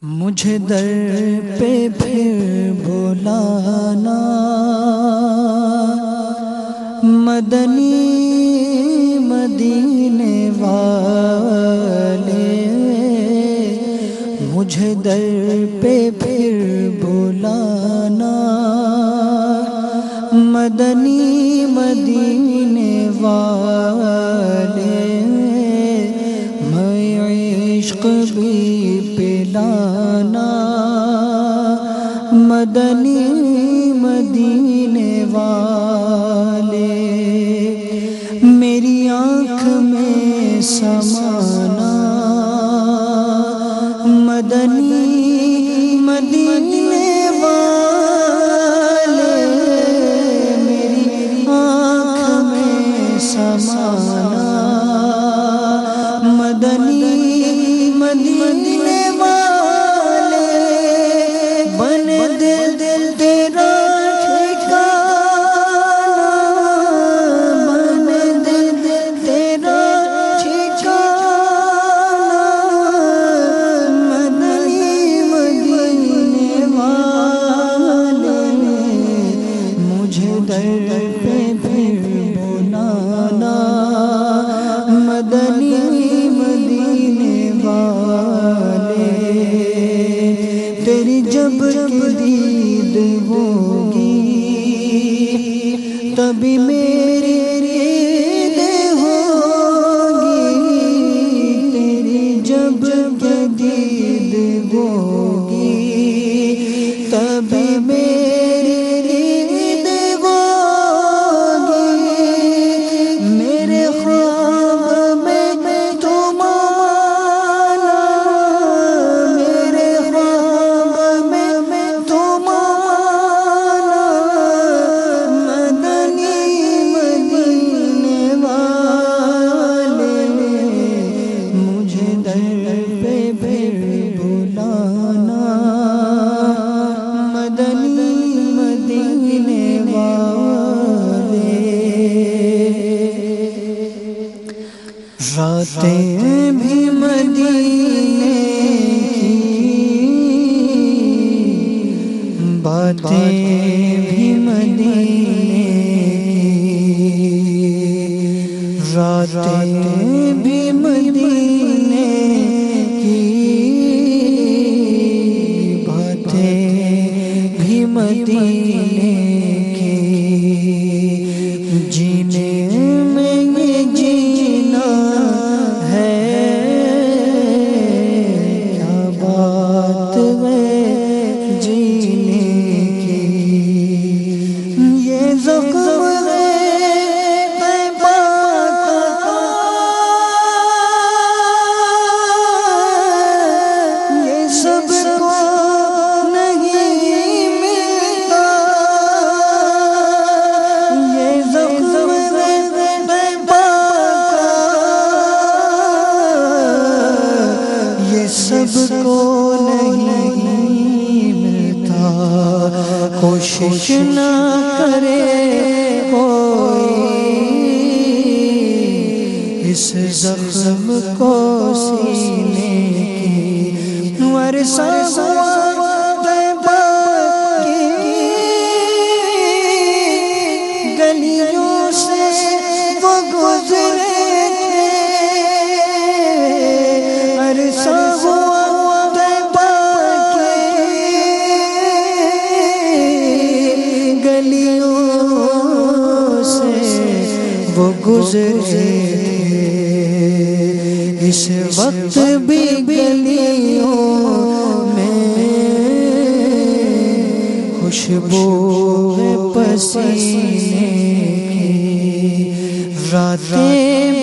مجھے در پہ پھر بلانا مدنی مدینے والے، مجھے در پہ پھر بلانا مدنی مدینے والے، میں عشق بھی پلانا مدنی مدینے والے، میری آنکھ میں سمانا مدنی مدینے والے، میری آنکھ میں سمانا مدنی مدینے والے، بنے دل تیرا ٹھکانا، بنے دل تیرا ٹھکانا مدنی مدینے والے، مجھے در پہ پھر بلانا مدنی مدینے والے، تیری جب دید ہوگی تبھی میری عید ہوگی، تیری جب دید ہوگی تبھی میری عید ہوگی، میرے خواب میں تم آنا، میرے خواب میں تم آنا مدنی مدینے والے، مجھے در پہ پھر بلانا مدنی مدینے والے، راتیں بھی مدینے کی، باتیں بھی مدینے کی، راتیں بھی مدینے کی، باتیں بھی مدینے کی، جینے میں یہ جینا ہے کیا بات ہے جینے کی، یہ زخم ہے طیبہ کا، یہ سب کو نہیں ملتا، یہ زخم ہے طیبہ کا، یہ سب کو نہیں ملتا، کوشش نہ کرے کوئی اس زخم کو سینے کی، ورثہ ہوا طیبہ کی گلیوں سے وہ گزرے تھے، ورثہ ہوا طیبہ کی گلیوں سے وہ گزرے تھے، اس وقت بھی گلیوں میں خوشبو ہے پسینے کی، راتیں